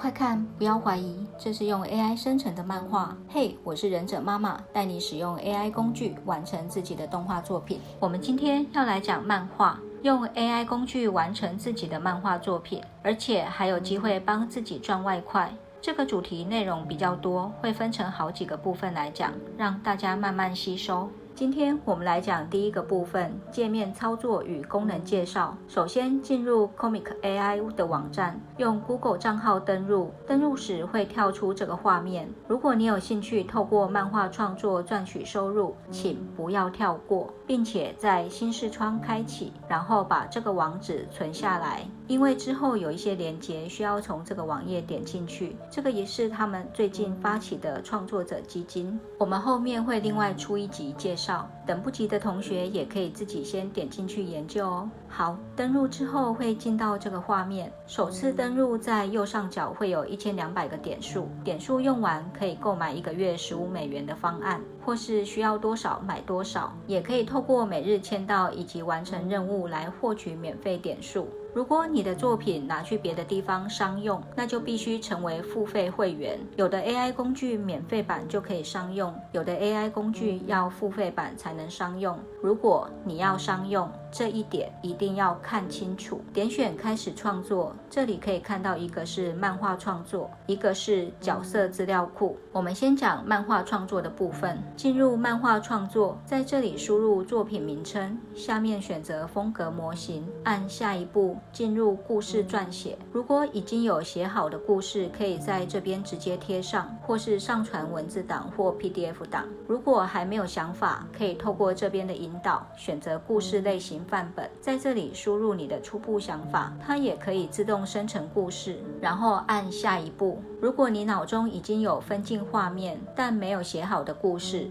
快看，不要怀疑，这是用 AI 生成的漫画。嘿，我是忍者妈妈，带你使用 AI 工具完成自己的动画作品。我们今天要来讲漫画，用 AI 工具完成自己的漫画作品，而且还有机会帮自己赚外快。这个主题内容比较多，会分成好几个部分来讲，让大家慢慢吸收。今天我们来讲第一个部分，界面操作与功能介绍。首先进入 Comic AI 的网站，用 Google 账号登入时会跳出这个画面。如果你有兴趣透过漫画创作赚取收入，请不要跳过，并且在新视窗开启，然后把这个网址存下来，因为之后有一些连结需要从这个网页点进去，这个也是他们最近发起的创作者基金。我们后面会另外出一集介绍，等不及的同学也可以自己先点进去研究哦。好，登录之后会进到这个画面，首次登录在右上角会有1200个点数，点数用完可以购买1个月$15的方案，或是需要多少买多少，也可以透过每日签到以及完成任务来获取免费点数。如果你的作品拿去别的地方商用，那就必须成为付费会员。有的 AI 工具免费版就可以商用，有的 AI 工具要付费版才能商用。如果你要商用，这一点一定要看清楚。点选开始创作，这里可以看到一个是漫画创作，一个是角色资料库。我们先讲漫画创作的部分。进入漫画创作，在这里输入作品名称，下面选择风格模型，按下一步进入故事撰写。如果已经有写好的故事，可以在这边直接贴上，或是上传文字档或 PDF 档。如果还没有想法，可以透过这边的引导，选择故事类型范本，在这里输入你的初步想法，它也可以自动生成故事，然后按下一步。如果你脑中已经有分镜画面，但没有写好的故事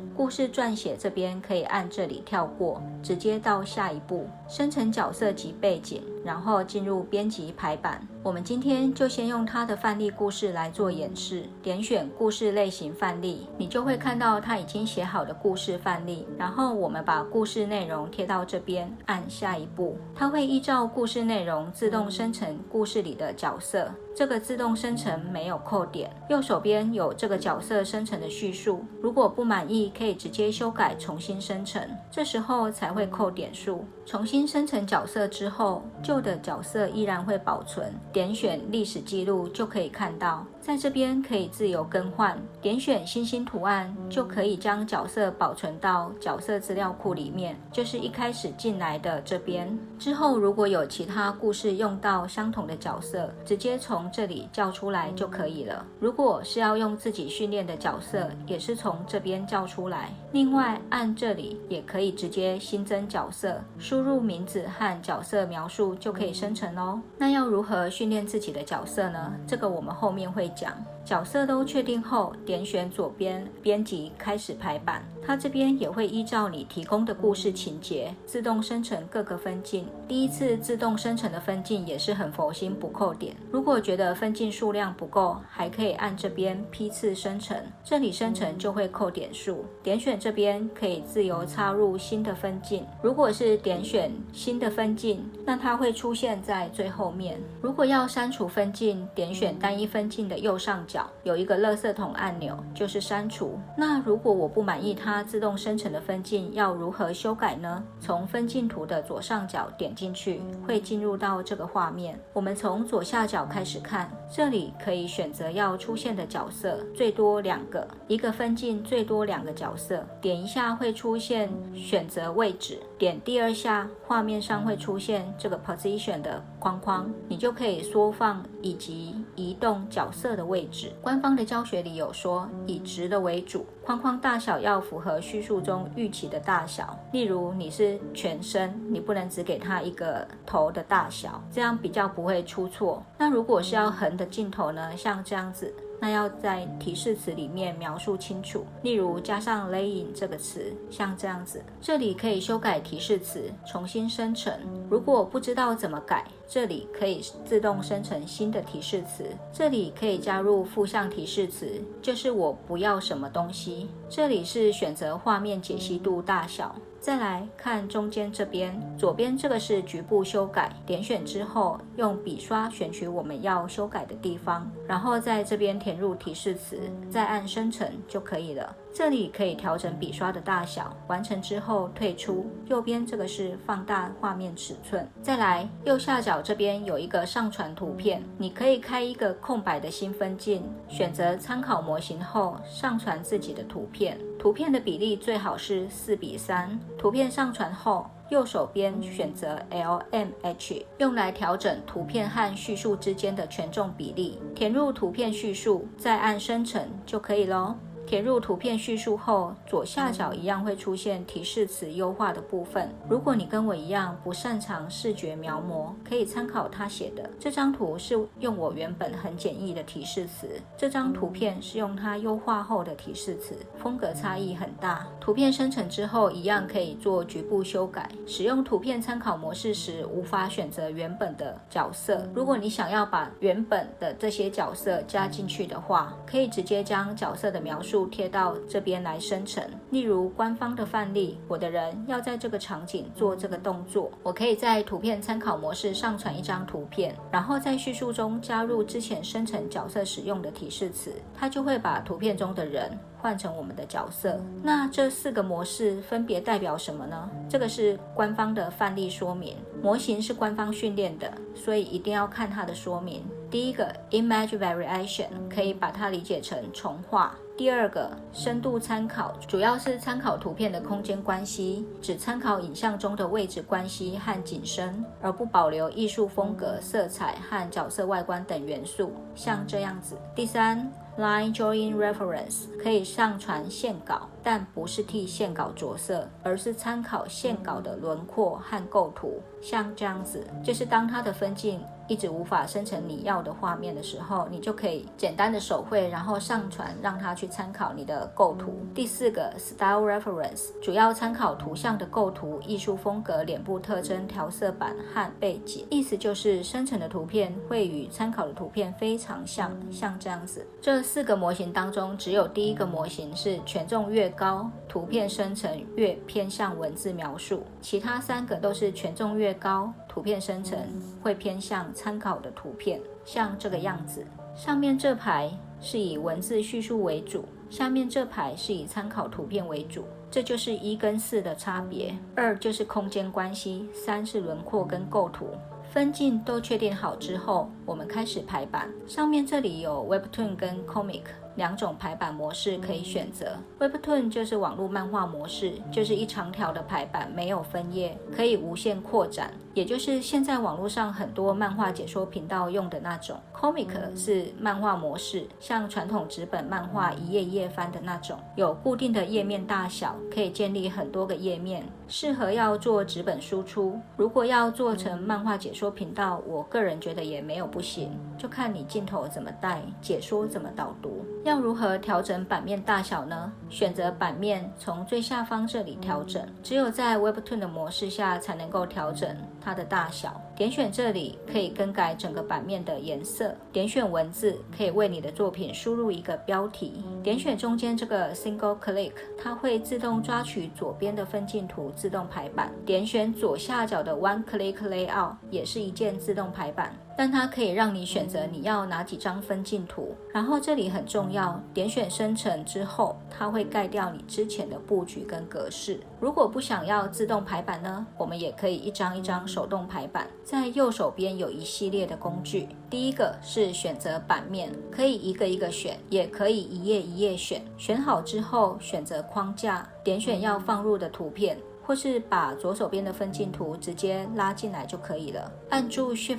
撰写这边可以按这里跳过，直接到下一步，生成角色及背景，然后进入编辑排版。我们今天就先用它的范例故事来做演示，点选故事类型范例，你就会看到它已经写好的故事范例，然后我们把故事内容贴到这边，按下一步，它会依照故事内容自动生成故事里的角色。这个自动生成没有扣点，右手边有这个角色生成的叙述，如果不满意可以直接修改重新生成，这时候才会扣点数。重新生成角色之后，旧的角色依然会保存，点选历史记录就可以看到，在这边可以自由更换，点选星星图案就可以将角色保存到角色资料库里面，就是一开始进来的这边。之后如果有其他故事用到相同的角色，直接从这里叫出来就可以了。如果是要用自己训练的角色，也是从这边叫出来。另外按这里也可以直接新增角色，输入名字和角色描述就可以生成哦。那要如何训练自己的角色呢？这个我们后面会讲。角色都确定后，点选左边编辑开始排版，它这边也会依照你提供的故事情节自动生成各个分镜。第一次自动生成的分镜也是很佛心，不扣点。如果觉得分镜数量不够，还可以按这边批次生成，这里生成就会扣点数。点选这边可以自由插入新的分镜，如果是点选新的分镜，那它会出现在最后面。如果要删除分镜，点选单一分镜的右上角有一个垃圾桶按钮，就是删除。那如果我不满意它自动生成的分镜，要如何修改呢？从分镜图的左上角点进去，会进入到这个画面。我们从左下角开始看，这里可以选择要出现的角色，最多2个，一个分镜最多2个角色。点一下会出现选择位置，点第2下，画面上会出现这个 position 的框框，你就可以缩放以及移动角色的位置。官方的教学里有说，以直的为主，框框大小要符合叙述中预期的大小。例如你是全身，你不能只给它一个头的大小，这样比较不会出错。那如果是要横的镜头呢，像这样子，那要在提示词里面描述清楚，例如加上 laying 这个词，像这样子。这里可以修改提示词，重新生成。如果不知道怎么改，这里可以自动生成新的提示词。这里可以加入负向提示词，就是我不要什么东西。这里是选择画面解析度大小，再来看中间这边，左边这个是局部修改，点选之后用笔刷选取我们要修改的地方，然后在这边填入提示词，再按生成就可以了。这里可以调整笔刷的大小，完成之后退出。右边这个是放大画面尺寸。再来右下角这边有一个上传图片，你可以开一个空白的新分镜，选择参考模型后上传自己的图片。图片的比例最好是4:3。图片上传后，右手边选择 LMH， 用来调整图片和叙述之间的权重比例。填入图片叙述，再按生成就可以咯。填入图片叙述后，左下角一样会出现提示词优化的部分。如果你跟我一样不擅长视觉描摹，可以参考他写的。这张图是用我原本很简易的提示词，这张图片是用它优化后的提示词，风格差异很大。图片生成之后，一样可以做局部修改。使用图片参考模式时，无法选择原本的角色。如果你想要把原本的这些角色加进去的话，可以直接将角色的描述贴到这边来生成。例如官方的范例，我的人要在这个场景做这个动作，我可以在图片参考模式上传一张图片，然后在叙述中加入之前生成角色使用的提示词，它就会把图片中的人换成我们的角色。那这4个模式分别代表什么呢？这个是官方的范例说明，模型是官方训练的，所以一定要看它的说明。第一个 Image Variation 可以把它理解成重画。第二个深度参考，主要是参考图片的空间关系，只参考影像中的位置关系和景深，而不保留艺术风格、色彩和角色外观等元素，像这样子。第三Line Drawing Reference 可以上传线稿，但不是替线稿着色，而是参考线稿的轮廓和构图，像这样子。就是当它的分镜一直无法生成你要的画面的时候，你就可以简单的手绘，然后上传让它去参考你的构图。第4个 Style Reference 主要参考图像的构图、艺术风格、脸部特征、调色板和背景，意思就是生成的图片会与参考的图片非常像这样子。这4个模型当中，只有第一个模型是权重越高，图片生成越偏向文字描述，其他3个都是权重越高，图片生成会偏向参考的图片，像这个样子。上面这排是以文字叙述为主，下面这排是以参考图片为主。这就是1跟4的差别。2就是空间关系，3是轮廓跟构图。分镜都确定好之后，我们开始排版。上面这里有 Webtoon 跟 Comic 2种排版模式可以选择。Webtoon 就是网络漫画模式，就是一长条的排版，没有分页，可以无限扩展，也就是现在网络上很多漫画解说频道用的那种。Comic 是漫画模式，像传统纸本漫画一页一页翻的那种，有固定的页面大小，可以建立很多个页面，适合要做纸本输出。如果要做成漫画解说频道，我个人觉得也没有不行，就看你镜头怎么带，解说怎么导读。要如何调整版面大小呢？选择版面，从最下方这里调整，只有在 Webtoon 的模式下才能够调整它的大小。点选这里可以更改整个版面的颜色，点选文字可以为你的作品输入一个标题，点选中间这个 Single Click， 它会自动抓取左边的分镜图自动排版。点选左下角的 One Click Layout， 也是一键自动排版，但它可以让你选择你要哪几张分镜图。然后这里很重要，点选生成之后，它会盖掉你之前的布局跟格式。如果不想要自动排版呢，我们也可以一张一张手动排版。在右手边有一系列的工具，第一个是选择版面，可以一个一个选，也可以一页一页选。选好之后选择框架，点选要放入的图片，或是把左手边的分镜图直接拉进来就可以了。按住 Shift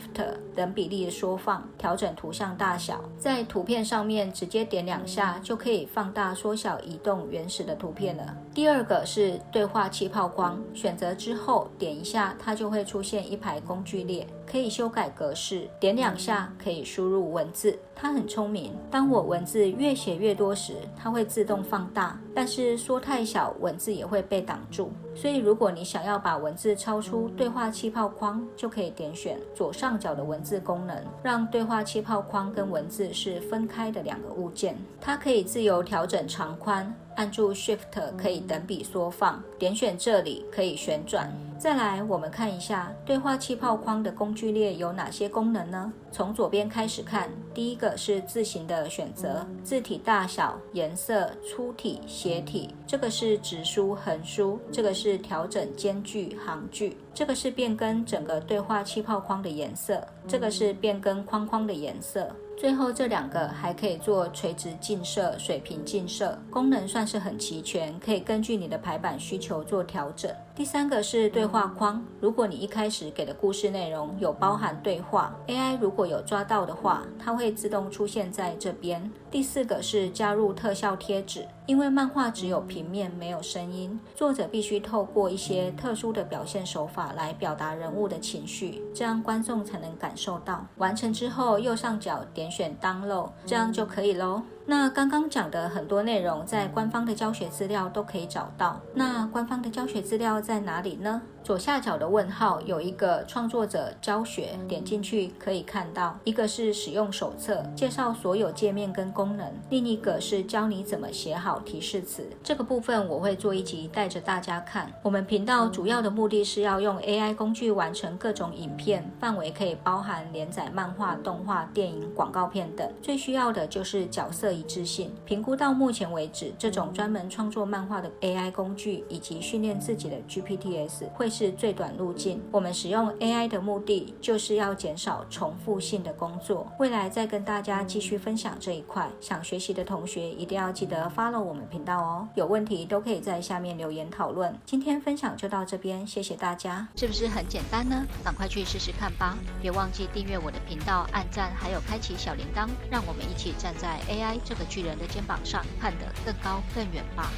等比例的缩放，调整图像大小，在图片上面直接点2下就可以放大、缩小、移动原始的图片了。第二个是对话气泡光，选择之后点一下，它就会出现一排工具列，可以修改格式，点2下可以输入文字。它很聪明，当我文字越写越多时，它会自动放大，但是缩太小，文字也会被挡住。所以如果你想要把文字超出对话气泡框，就可以点选左上角的文字功能，让对话气泡框跟文字是分开的2个物件。它可以自由调整长宽，按住 Shift 可以等比缩放，点选这里可以旋转。再来，我们看一下对话气泡框的工具列有哪些功能呢？从左边开始看，第一个是字型的选择，字体大小、颜色、粗体、斜体，这个是直输、横输，这个是调整间距、行距，这个是变更整个对话气泡框的颜色，这个是变更框框的颜色。最后这2个还可以做垂直近摄、水平近摄，功能算是很齐全，可以根据你的排版需求做调整。第3个是对话框，如果你一开始给的故事内容有包含对话， AI 如果有抓到的话，它会自动出现在这边。第4个是加入特效贴纸，因为漫画只有平面没有声音，作者必须透过一些特殊的表现手法来表达人物的情绪，这样观众才能感受到。完成之后，右上角点选 Download， 这样就可以咯。那刚刚讲的很多内容在官方的教学资料都可以找到，那官方的教学资料在哪里呢？左下角的问号有一个创作者教学，点进去可以看到，一个是使用手册，介绍所有界面跟功能，另一个是教你怎么写好提示词。这个部分我会做一集带着大家看。我们频道主要的目的是要用 AI 工具完成各种影片，范围可以包含连载漫画、动画、电影、广告片等，最需要的就是角色一致性。评估到目前为止，这种专门创作漫画的 AI 工具以及训练自己的 GPTs 会是最短路径。我们使用 AI 的目的就是要减少重复性的工作，未来再跟大家继续分享这一块。想学习的同学一定要记得 follow 我们频道哦，有问题都可以在下面留言讨论。今天分享就到这边，谢谢大家。是不是很简单呢？赶快去试试看吧！别忘记订阅我的频道、按赞，还有开启小铃铛，让我们一起站在 AI 这个巨人的肩膀上，看得更高更远吧。